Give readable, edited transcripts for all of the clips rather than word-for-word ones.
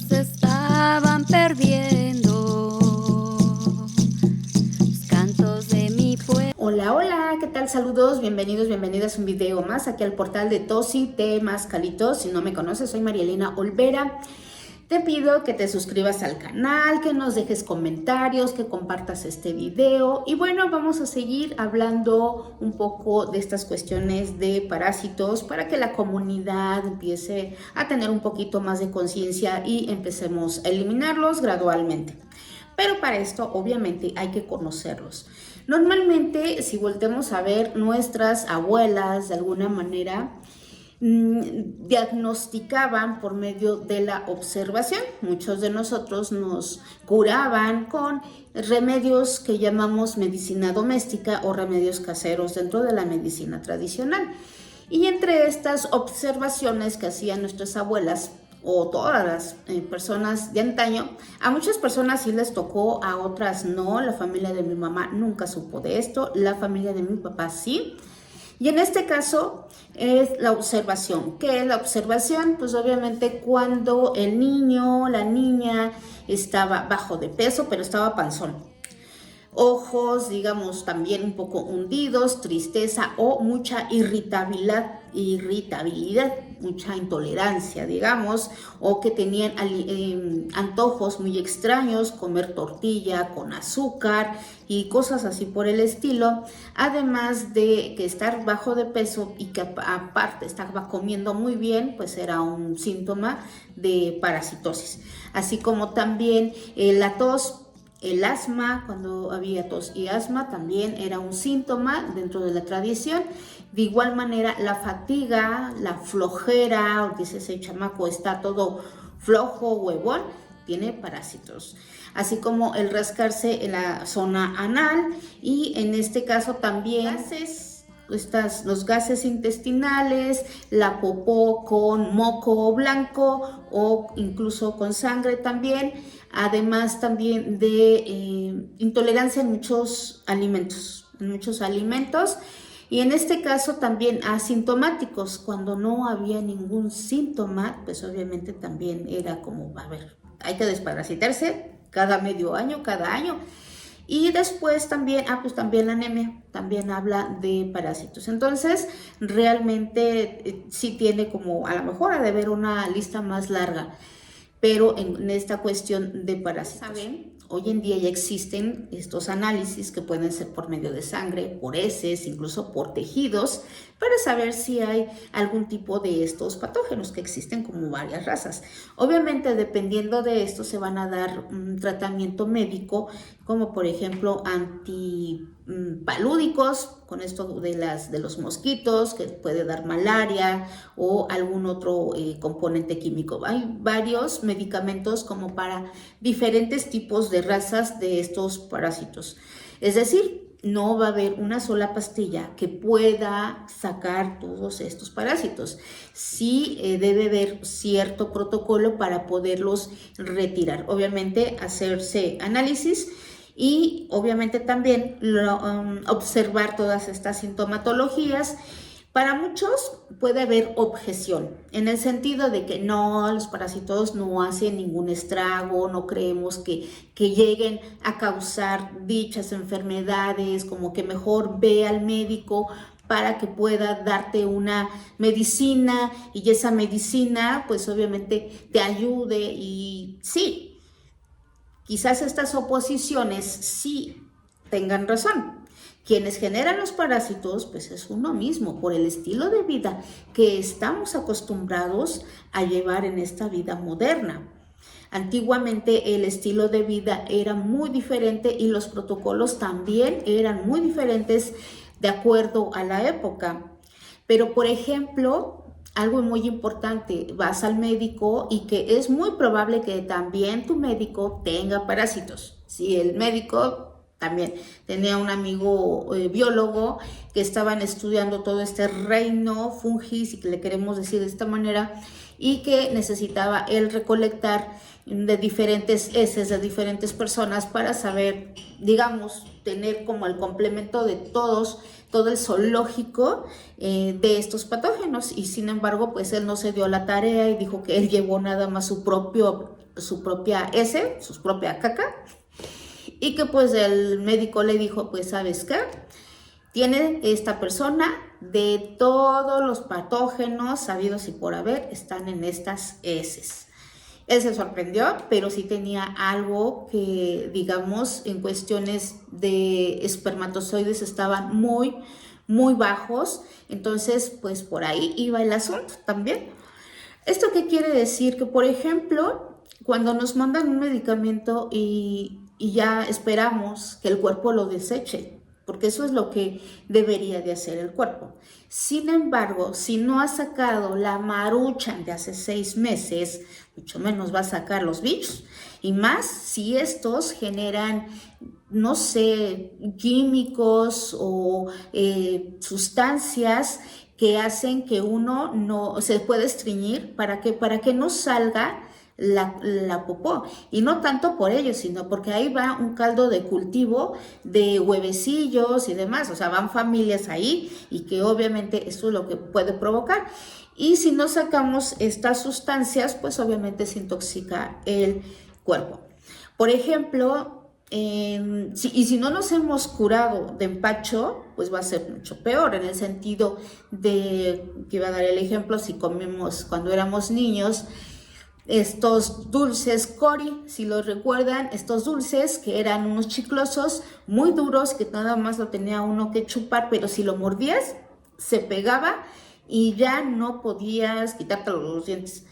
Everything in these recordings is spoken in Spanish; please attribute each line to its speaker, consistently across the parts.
Speaker 1: se estaban perdiendo los cantos de mi pueblo.
Speaker 2: Hola, hola, ¿qué tal? Saludos, bienvenidos, bienvenidas a un video más aquí al portal de Tosi Temascalito. Si no me conoces, soy Marielina Olvera. Te pido que te suscribas al canal, que nos dejes comentarios, que compartas este video. Y bueno, vamos a seguir hablando un poco de estas cuestiones de parásitos para que la comunidad empiece a tener un poquito más de conciencia y empecemos a eliminarlos gradualmente. Pero para esto, obviamente, hay que conocerlos. Normalmente, si voltemos a ver, nuestras abuelas, de alguna manera, diagnosticaban por medio de la observación. Muchos de nosotros nos curaban con remedios que llamamos medicina doméstica o remedios caseros dentro de la medicina tradicional. Y entre estas observaciones que hacían nuestras abuelas o todas las personas de antaño, a muchas personas sí les tocó, a otras no. La familia de mi mamá nunca supo de esto, la familia de mi papá sí. Y en este caso es la observación. ¿Qué es la observación? Pues obviamente cuando el niño, la niña estaba bajo de peso, pero estaba panzón. Ojos, digamos, también un poco hundidos, tristeza o mucha irritabilidad, mucha intolerancia, digamos, o que tenían antojos muy extraños, comer tortilla con azúcar y cosas así por el estilo, además de que estar bajo de peso y que aparte estaba comiendo muy bien, pues era un síntoma de parasitosis, así como también la tos. El asma, cuando había tos y asma, también era un síntoma dentro de la tradición. De igual manera, la fatiga, la flojera, o dice ese chamaco está todo flojo, huevón, tiene parásitos. Así como el rascarse en la zona anal y en este caso también los gases intestinales, la popó con moco blanco o incluso con sangre también, además también de intolerancia en muchos alimentos, y en este caso también asintomáticos. Cuando no había ningún síntoma, pues obviamente también era como, a ver, hay que desparasitarse cada medio año, cada año. Y después también, pues también la anemia, también habla de parásitos. Entonces, realmente sí tiene como, a lo mejor ha de haber una lista más larga, pero en esta cuestión de parásitos. ¿Saben? Hoy en día ya existen estos análisis que pueden ser por medio de sangre, por heces, incluso por tejidos, para saber si hay algún tipo de estos patógenos, que existen como varias razas. Obviamente, dependiendo de esto, se van a dar un tratamiento médico, como por ejemplo antipalúdicos, con esto de los mosquitos, que puede dar malaria o algún otro componente químico. Hay varios medicamentos como para diferentes tipos de razas de estos parásitos. Es decir, no va a haber una sola pastilla que pueda sacar todos estos parásitos. Sí debe haber cierto protocolo para poderlos retirar. Obviamente, hacerse análisis y obviamente también observar todas estas sintomatologías. Para muchos puede haber objeción, en el sentido de que no, los parásitos no hacen ningún estrago, no creemos que lleguen a causar dichas enfermedades, como que mejor ve al médico para que pueda darte una medicina y esa medicina pues obviamente te ayude. Y sí, quizás estas oposiciones sí tengan razón. Quienes generan los parásitos, pues es uno mismo, por el estilo de vida que estamos acostumbrados a llevar en esta vida moderna. Antiguamente el estilo de vida era muy diferente y los protocolos también eran muy diferentes de acuerdo a la época. Pero, por ejemplo, algo muy importante, vas al médico y que es muy probable que también tu médico tenga parásitos. Si el médico también tenía un amigo biólogo que estaban estudiando todo este reino fungis, y que le queremos decir de esta manera, y que necesitaba él recolectar de diferentes heces de diferentes personas para saber, digamos, tener como el complemento de todo el zoológico de estos patógenos. Y sin embargo, pues él no se dio la tarea y dijo que él llevó nada más su propia heces, su propia caca, y que pues el médico le dijo, pues ¿sabes qué? Tiene esta persona de todos los patógenos sabidos y por haber, están en estas heces. Él se sorprendió, pero sí tenía algo que, digamos, en cuestiones de espermatozoides estaban muy, muy bajos. Entonces, pues por ahí iba el asunto también. ¿Esto qué quiere decir? Que, por ejemplo, cuando nos mandan un medicamento y ya esperamos que el cuerpo lo deseche, porque eso es lo que debería de hacer el cuerpo. Sin embargo, si no ha sacado la Maruchan de hace 6 meses, mucho menos va a sacar los bichos, y más si estos generan, no sé, químicos o sustancias que hacen que uno no se pueda estreñir para que no salga la popó, y no tanto por ello, sino porque ahí va un caldo de cultivo de huevecillos y demás, o sea, van familias ahí y que obviamente eso es lo que puede provocar. Y si no sacamos estas sustancias, pues obviamente se intoxica el cuerpo. Por ejemplo, si no nos hemos curado de empacho, pues va a ser mucho peor, en el sentido de, que iba a dar el ejemplo, si comemos cuando éramos niños, estos dulces Cori, si lo recuerdan, estos dulces que eran unos chiclosos muy duros que nada más lo tenía uno que chupar, pero si lo mordías se pegaba y ya no podías quitarte los dientes.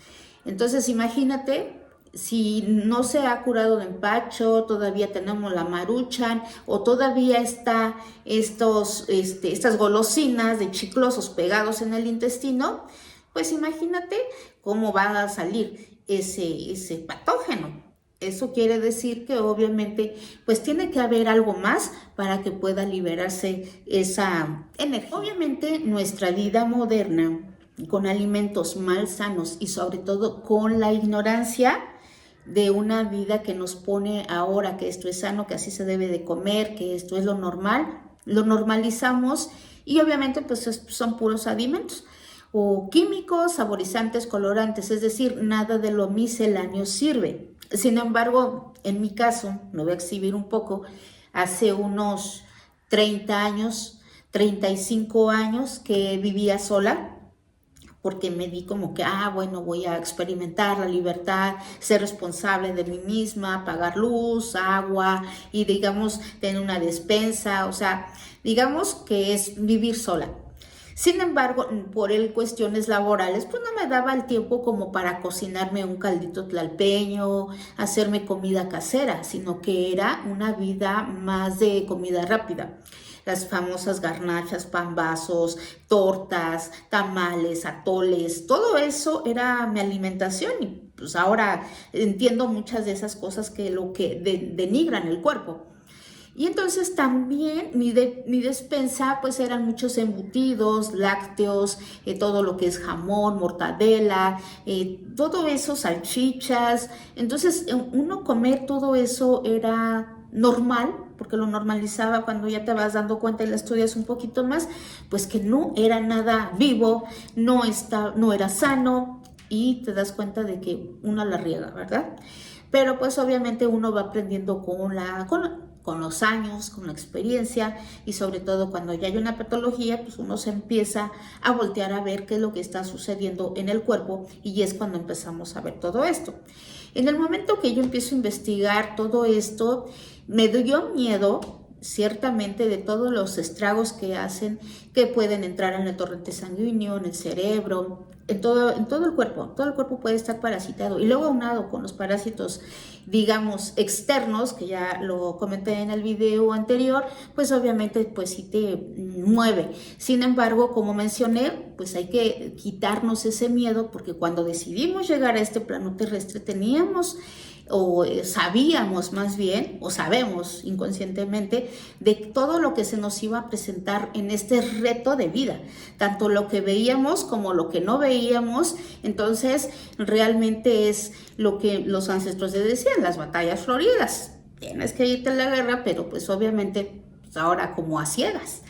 Speaker 2: Entonces imagínate, si no se ha curado de empacho, todavía tenemos la Maruchan o todavía está estas golosinas de chiclosos pegados en el intestino, pues imagínate cómo va a salir ese patógeno. Eso quiere decir que obviamente pues tiene que haber algo más para que pueda liberarse esa energía. Obviamente nuestra vida moderna, con alimentos mal sanos y sobre todo con la ignorancia de una vida que nos pone ahora que esto es sano, que así se debe de comer, que esto es lo normal, lo normalizamos y obviamente pues son puros alimentos o químicos, saborizantes, colorantes, es decir, nada de lo misceláneo sirve. Sin embargo, en mi caso, me voy a exhibir un poco, hace unos 30 años, 35 años que vivía sola, porque me di como que, bueno, voy a experimentar la libertad, ser responsable de mí misma, pagar luz, agua y digamos, tener una despensa, o sea, digamos que es vivir sola. Sin embargo, por cuestiones laborales, pues no me daba el tiempo como para cocinarme un caldito tlalpeño, hacerme comida casera, sino que era una vida más de comida rápida. Las famosas garnachas, pambazos, tortas, tamales, atoles, todo eso era mi alimentación y pues ahora entiendo muchas de esas cosas que denigran el cuerpo. Y entonces también mi despensa pues eran muchos embutidos, lácteos, todo lo que es jamón, mortadela, todo eso, salchichas. Entonces uno comer todo eso era normal, porque lo normalizaba cuando ya te vas dando cuenta y la estudias un poquito más, pues que no era nada vivo, no era sano y te das cuenta de que uno la riega, ¿verdad? Pero pues obviamente uno va aprendiendo con los años, con la experiencia y sobre todo cuando ya hay una patología, pues uno se empieza a voltear a ver qué es lo que está sucediendo en el cuerpo y es cuando empezamos a ver todo esto. En el momento que yo empiezo a investigar todo esto, me dio miedo ciertamente de todos los estragos que hacen, que pueden entrar en el torrente sanguíneo, en el cerebro, en todo el cuerpo. Todo el cuerpo puede estar parasitado y luego aunado con los parásitos, digamos, externos, que ya lo comenté en el video anterior, pues obviamente pues sí te mueve. Sin embargo, como mencioné, pues hay que quitarnos ese miedo porque cuando decidimos llegar a este plano terrestre teníamos o sabíamos más bien, o sabemos inconscientemente, de todo lo que se nos iba a presentar en este reto de vida, tanto lo que veíamos como lo que no veíamos. Entonces realmente es lo que los ancestros decían, las batallas floridas. Tienes que irte a la guerra, pero pues obviamente pues ahora como a ciegas.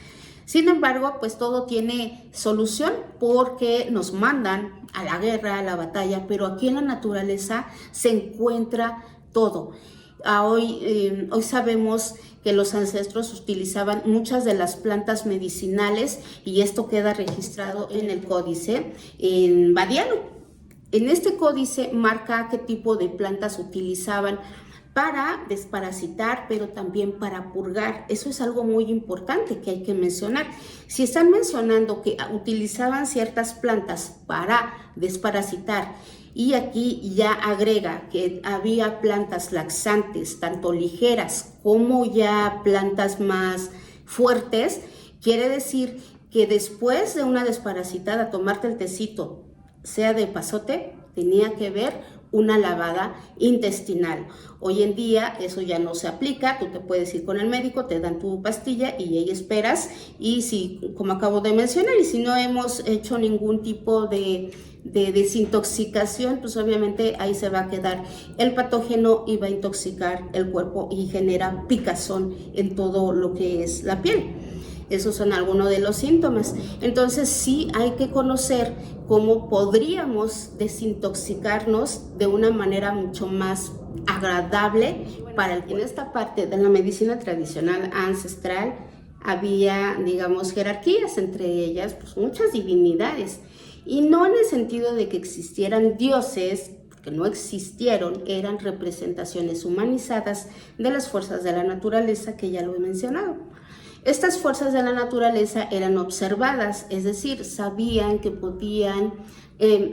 Speaker 2: Sin embargo, pues todo tiene solución porque nos mandan a la guerra, a la batalla, pero aquí en la naturaleza se encuentra todo. Hoy sabemos que los ancestros utilizaban muchas de las plantas medicinales y esto queda registrado en el códice en Badiano. En este códice marca qué tipo de plantas utilizaban para desparasitar, pero también para purgar. Eso es algo muy importante que hay que mencionar. Si están mencionando que utilizaban ciertas plantas para desparasitar y aquí ya agrega que había plantas laxantes, tanto ligeras como ya plantas más fuertes, quiere decir que después de una desparasitada, tomarte el tecito, sea de epazote, tenía que ver una lavada intestinal. Hoy en día eso ya no se aplica, tú te puedes ir con el médico, te dan tu pastilla y ahí esperas, y si, como acabo de mencionar, y si no hemos hecho ningún tipo de desintoxicación, pues obviamente ahí se va a quedar el patógeno y va a intoxicar el cuerpo y genera picazón en todo lo que es la piel. Esos son algunos de los síntomas. Entonces sí hay que conocer cómo podríamos desintoxicarnos de una manera mucho más agradable para el que en esta parte de la medicina tradicional ancestral había, digamos, jerarquías, entre ellas pues muchas divinidades, y no en el sentido de que existieran dioses, que no existieron, eran representaciones humanizadas de las fuerzas de la naturaleza que ya lo he mencionado. Estas fuerzas de la naturaleza eran observadas, es decir, sabían que podían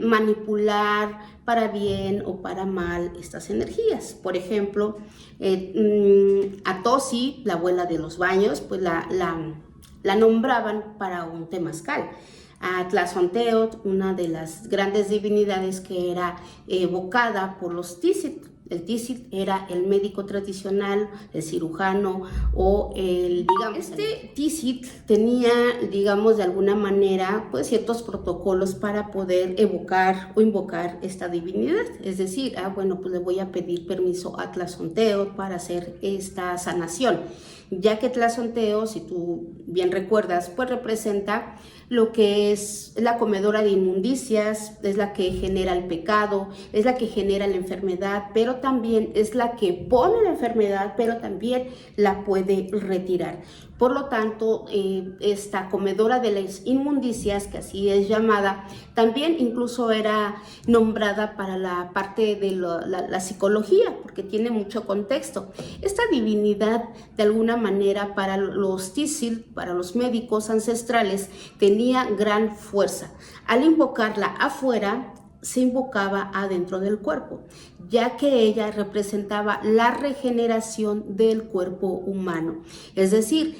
Speaker 2: manipular para bien o para mal estas energías. Por ejemplo, a Tosi, la abuela de los baños, pues la nombraban para un temazcal. A Tlazonteotl, una de las grandes divinidades que era evocada por los Tzitzit. El Tzitzit era el médico tradicional, el cirujano o el, digamos, este Tzitzit tenía, digamos, de alguna manera, pues ciertos protocolos para poder evocar o invocar esta divinidad. Es decir, bueno, pues le voy a pedir permiso a Tlazonteotl para hacer esta sanación, ya que Tlazonteotl, si tú bien recuerdas, pues representa lo que es la comedora de inmundicias, es la que genera el pecado, es la que genera la enfermedad, pero también es la que pone la enfermedad, pero también la puede retirar. Por lo tanto, esta comedora de las inmundicias, que así es llamada, también incluso era nombrada para la parte de la psicología, porque tiene mucho contexto. Esta divinidad, de alguna manera, para los Tzitzit, para los médicos ancestrales, tenía gran fuerza. Al invocarla afuera, se invocaba adentro del cuerpo, ya que ella representaba la regeneración del cuerpo humano. Es decir,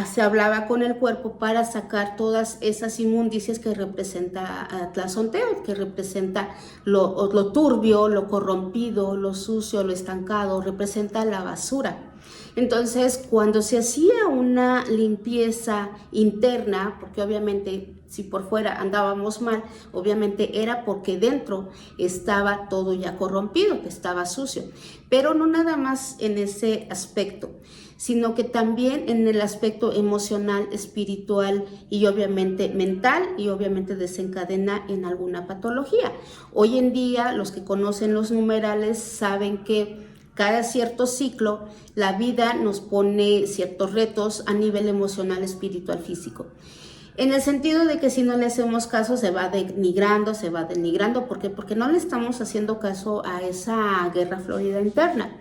Speaker 2: se hablaba con el cuerpo para sacar todas esas inmundicias que representa Tlazonteotl, que representa lo turbio, lo corrompido, lo sucio, lo estancado, representa la basura. Entonces, cuando se hacía una limpieza interna, porque obviamente si por fuera andábamos mal, obviamente era porque dentro estaba todo ya corrompido, que estaba sucio. Pero no nada más en ese aspecto, sino que también en el aspecto emocional, espiritual y obviamente mental, y obviamente desencadena en alguna patología. Hoy en día, los que conocen los numerales saben que cada cierto ciclo, la vida nos pone ciertos retos a nivel emocional, espiritual, físico. En el sentido de que si no le hacemos caso se va denigrando. ¿Por qué? Porque no le estamos haciendo caso a esa guerra florida interna.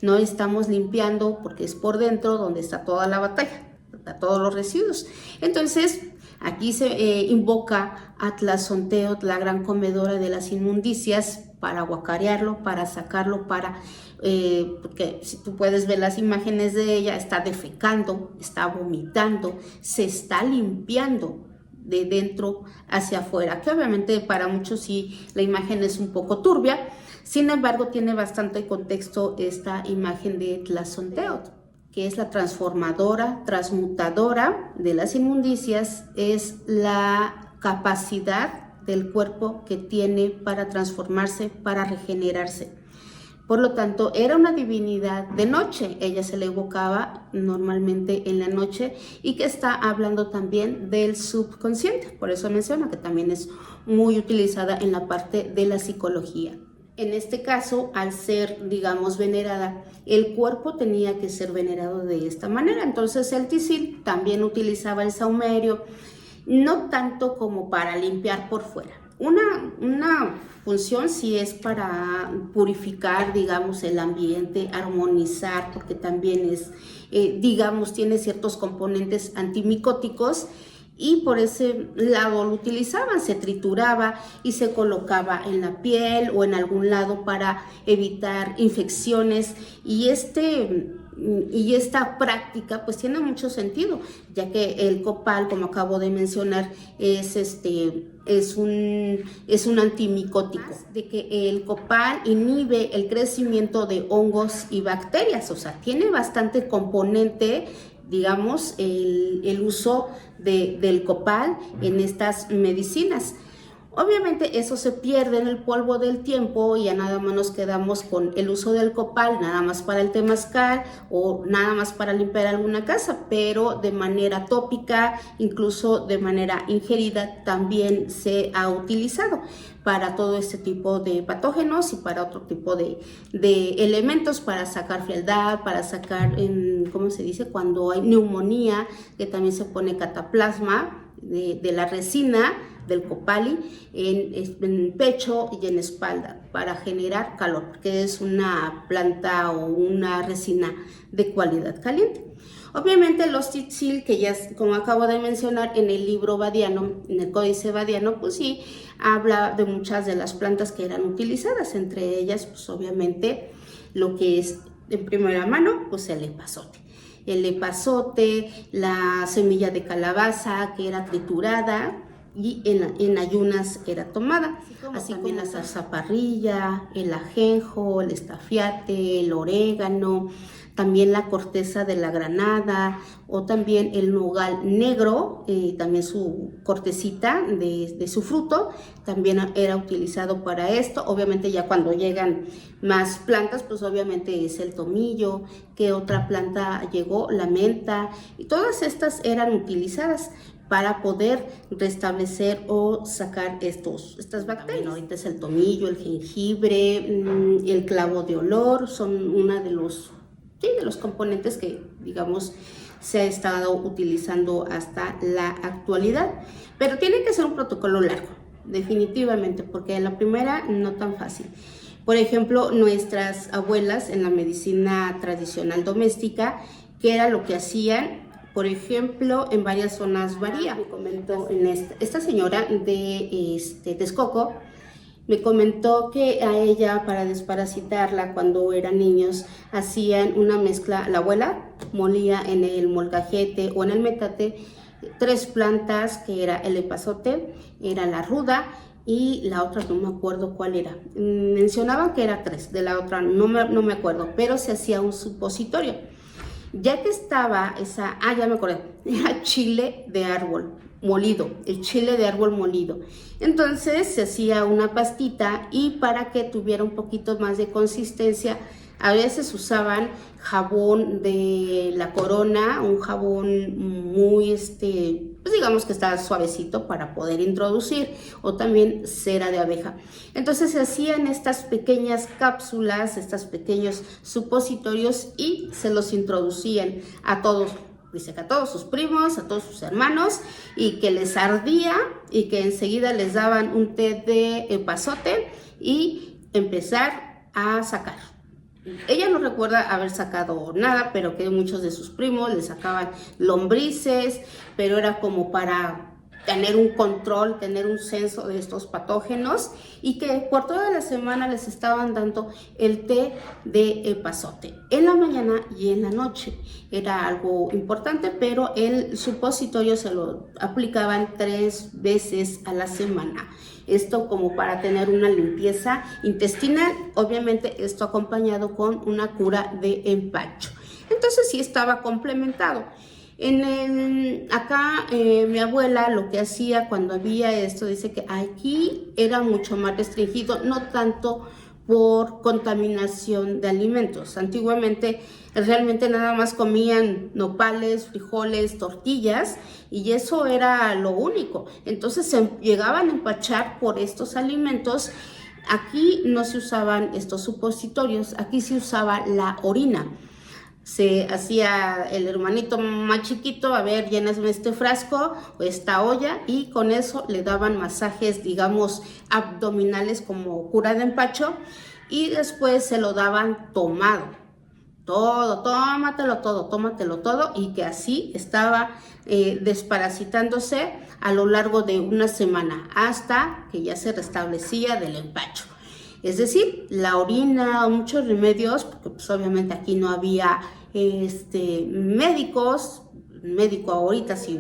Speaker 2: No estamos limpiando porque es por dentro donde está toda la batalla, está todos los residuos. Entonces, aquí se invoca a Tlazonteotl, la gran comedora de las inmundicias, para guacarearlo, para sacarlo, porque si tú puedes ver las imágenes de ella, está defecando, está vomitando, se está limpiando de dentro hacia afuera, que obviamente para muchos sí la imagen es un poco turbia. Sin embargo, tiene bastante contexto esta imagen de Tlazonteotl, que es la transformadora, transmutadora de las inmundicias, es la capacidad del cuerpo que tiene para transformarse, para regenerarse. Por lo tanto, era una divinidad de noche, ella se le evocaba normalmente en la noche y que está hablando también del subconsciente, por eso menciona que también es muy utilizada en la parte de la psicología. En este caso, al ser, digamos, venerada, el cuerpo tenía que ser venerado de esta manera. Entonces el Tzitzil también utilizaba el saumerio, no tanto como para limpiar por fuera. Una función sí es para purificar, digamos, el ambiente, armonizar, porque también es, digamos, tiene ciertos componentes antimicóticos, y por ese lado lo utilizaban, se trituraba y se colocaba en la piel o en algún lado para evitar infecciones, y esta práctica pues tiene mucho sentido, ya que el copal, como acabo de mencionar, es un antimicótico, de que el copal inhibe el crecimiento de hongos y bacterias, o sea, tiene bastante componente, digamos, el uso del copal en estas medicinas. Obviamente eso se pierde en el polvo del tiempo y ya nada más nos quedamos con el uso del copal, nada más para el temazcal o nada más para limpiar alguna casa, pero de manera tópica, incluso de manera ingerida, también se ha utilizado para todo este tipo de patógenos y para otro tipo de elementos, para sacar frialdad, para sacar, ¿cómo se dice?, cuando hay neumonía, que también se pone cataplasma de la resina del copali en pecho y en espalda para generar calor, porque es una planta o una resina de cualidad caliente. Obviamente los Tzitzil, que ya, como acabo de mencionar, en el libro Badiano, en el Códice Badiano, pues sí, habla de muchas de las plantas que eran utilizadas, entre ellas, pues obviamente, lo que es en primera mano, pues el epazote. El epazote, la semilla de calabaza que era triturada y en ayunas era tomada, así como la zarzaparrilla, el ajenjo, el estafiate, el orégano, también la corteza de la granada o también el nogal negro, también su cortecita de su fruto, también era utilizado para esto. Obviamente ya cuando llegan más plantas, pues obviamente es el tomillo. ¿Qué otra planta llegó? La menta, y todas estas eran utilizadas para poder restablecer o sacar estas bacterias. Ahorita es el tomillo, el jengibre, el clavo de olor, son una de los componentes que, digamos, se ha estado utilizando hasta la actualidad. Pero tiene que ser un protocolo largo, definitivamente, porque la primera no tan fácil. Por ejemplo, nuestras abuelas en la medicina tradicional doméstica, ¿qué era lo que hacían? Por ejemplo, en varias zonas varía. Me comentó esta señora de Texcoco, me comentó que a ella, para desparasitarla cuando eran niños, hacían una mezcla. La abuela molía en el molcajete o en el metate 3 plantas, que era el epazote, era la ruda y la otra no me acuerdo cuál era. Mencionaban que era 3, de la otra no me acuerdo, pero se hacía un supositorio. Ya que estaba ya me acordé, era chile de árbol molido, el chile de árbol molido. Entonces se hacía una pastita y para que tuviera un poquito más de consistencia, a veces usaban jabón de la Corona, un jabón muy, pues digamos que estaba suavecito para poder introducir, o también cera de abeja. Entonces se hacían estas pequeñas cápsulas, estos pequeños supositorios y se los introducían a todos. Dice que a todos sus primos, a todos sus hermanos, y que les ardía y que enseguida les daban un té de epazote y empezar a sacar. Ella no recuerda haber sacado nada, pero que muchos de sus primos le sacaban lombrices, pero era como para tener un control, tener un censo de estos patógenos, y que por toda la semana les estaban dando el té de epazote en la mañana y en la noche. Era algo importante, pero el supositorio se lo aplicaban 3 veces a la semana. Esto como para tener una limpieza intestinal, obviamente esto acompañado con una cura de empacho. Entonces sí estaba complementado. Acá mi abuela lo que hacía cuando había esto, dice que aquí era mucho más restringido, no tanto por contaminación de alimentos. Antiguamente realmente nada más comían nopales, frijoles, tortillas, y eso era lo único. Entonces se llegaban a empachar por estos alimentos. Aquí no se usaban estos supositorios, aquí se usaba la orina. Se hacía el hermanito más chiquito, a ver, lléname este frasco o esta olla, y con eso le daban masajes, digamos, abdominales como cura de empacho, y después se lo daban tomado. Todo, tómatelo todo, y que así estaba desparasitándose a lo largo de una semana hasta que ya se restablecía del empacho. Es decir, la orina o muchos remedios, porque pues obviamente aquí no había médico ahorita si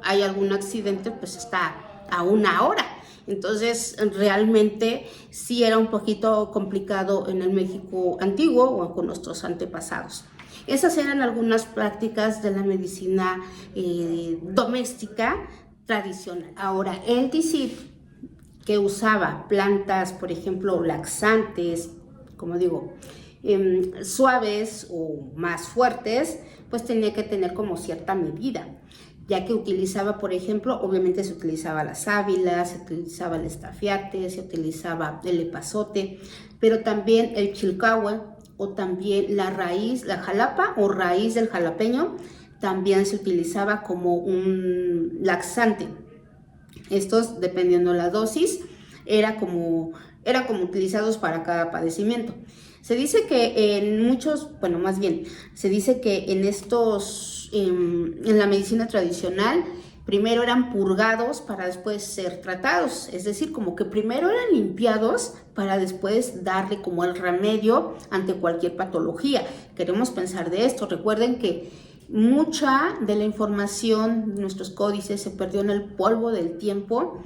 Speaker 2: hay algún accidente pues está a 1 hora. Entonces realmente sí era un poquito complicado en el México antiguo o con nuestros antepasados. Esas eran algunas prácticas de la medicina doméstica tradicional. Ahora, el DICIT, que usaba plantas, por ejemplo, laxantes, como digo, suaves o más fuertes, pues tenía que tener como cierta medida, ya que utilizaba, por ejemplo, obviamente se utilizaba la sábila, se utilizaba el estafiate, se utilizaba el epazote, pero también el chilcahue o también la raíz, la jalapa o raíz del jalapeño, también se utilizaba como un laxante. Estos, dependiendo de la dosis, eran como utilizados para cada padecimiento. Se dice que en muchos, bueno, más bien, se dice que en la medicina tradicional, primero eran purgados para después ser tratados. Es decir, como que primero eran limpiados para después darle como el remedio ante cualquier patología. Queremos pensar de esto. Recuerden que mucha de la información de nuestros códices se perdió en el polvo del tiempo,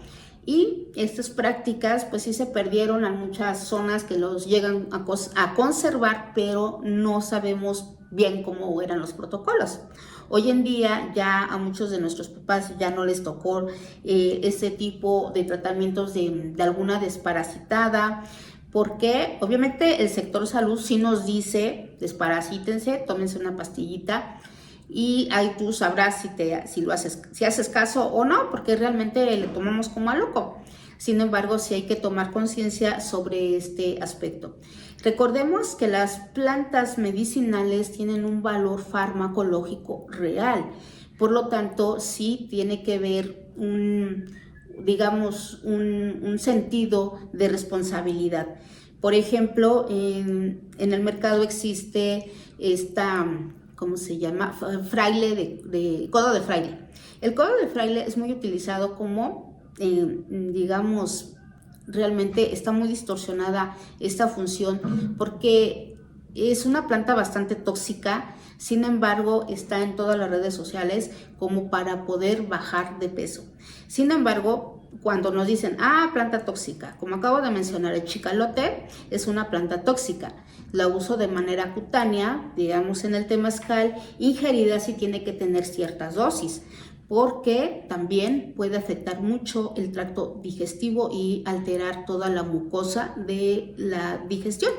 Speaker 2: y estas prácticas pues sí se perdieron en muchas zonas que los llegan a conservar, pero no sabemos bien cómo eran los protocolos. Hoy en día ya a muchos de nuestros papás ya no les tocó ese tipo de tratamientos de alguna desparasitada, porque obviamente el sector salud sí nos dice desparasítense, tómense una pastillita, y ahí tú sabrás si haces caso o no, porque realmente le tomamos como a loco. Sin embargo, sí hay que tomar conciencia sobre este aspecto. Recordemos que las plantas medicinales tienen un valor farmacológico real, por lo tanto sí tiene que ver un sentido de responsabilidad. Por ejemplo, en el mercado existe esta, ¿cómo se llama? Fraile de codo de fraile. El codo de fraile es muy utilizado como, digamos, realmente está muy distorsionada esta función porque es una planta bastante tóxica. Sin embargo, está en todas las redes sociales como para poder bajar de peso. Sin embargo, cuando nos dicen, planta tóxica, como acabo de mencionar, el chicalote es una planta tóxica. La uso de manera cutánea, digamos en el temazcal, ingerida sí tiene que tener ciertas dosis, porque también puede afectar mucho el tracto digestivo y alterar toda la mucosa de la digestión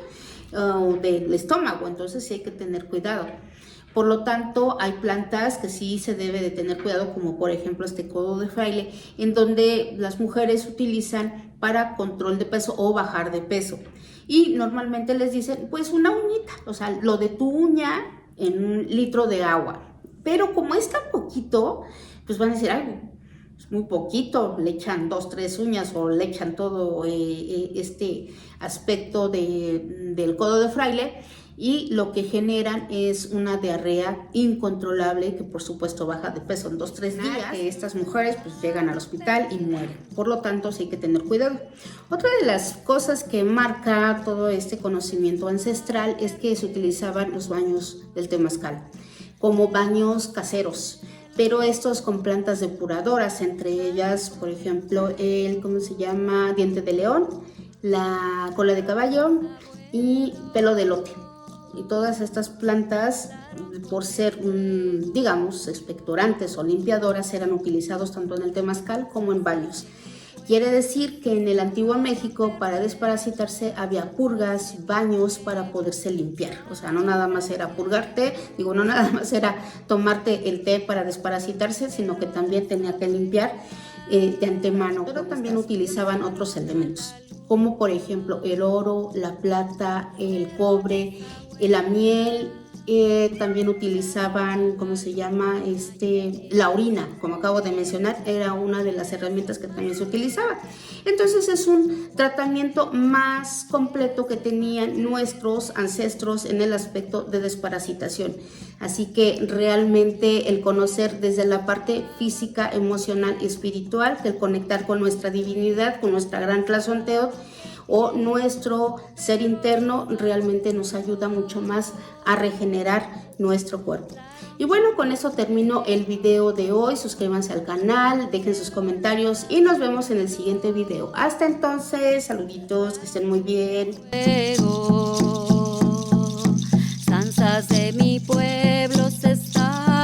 Speaker 2: o del estómago. Entonces sí hay que tener cuidado. Por lo tanto, hay plantas que sí se debe de tener cuidado, como por ejemplo este codo de fraile, en donde las mujeres utilizan para control de peso o bajar de peso. Y normalmente les dicen, pues una uñita, o sea, lo de tu uña en 1 litro de agua. Pero como es tan poquito, pues van a decir, es muy poquito, le echan 2, 3 uñas o le echan todo este aspecto del codo de fraile. y lo que generan es una diarrea incontrolable que por supuesto baja de peso en 2-3 días, que estas mujeres pues llegan al hospital y mueren. Por lo tanto, sí hay que tener cuidado. Otra de las cosas que marca todo este conocimiento ancestral es que se utilizaban los baños del temazcal como baños caseros, pero estos con plantas depuradoras, entre ellas, por ejemplo, el, ¿cómo se llama? Diente de león, la cola de caballo y pelo de elote. Y todas estas plantas, por ser, digamos, expectorantes o limpiadoras, eran utilizados tanto en el temazcal como en baños. Quiere decir que en el antiguo México, para desparasitarse, había purgas, baños para poderse limpiar. O sea, no nada más era purgarte, no nada más era tomarte el té para desparasitarse, sino que también tenía que limpiar de antemano. Pero también utilizaban otros elementos, como por ejemplo el oro, la plata, el cobre, la miel. También utilizaban, ¿cómo se llama? La orina, como acabo de mencionar, era una de las herramientas que también se utilizaba. Entonces es un tratamiento más completo que tenían nuestros ancestros en el aspecto de desparasitación. Así que realmente el conocer desde la parte física, emocional y espiritual, el conectar con nuestra divinidad, con nuestra gran Tlazonteotl, o nuestro ser interno, realmente nos ayuda mucho más a regenerar nuestro cuerpo. Y bueno, con eso termino el video de hoy. Suscríbanse al canal, dejen sus comentarios y nos vemos en el siguiente video. Hasta entonces, saluditos, que estén muy bien.
Speaker 1: Zanzas de mi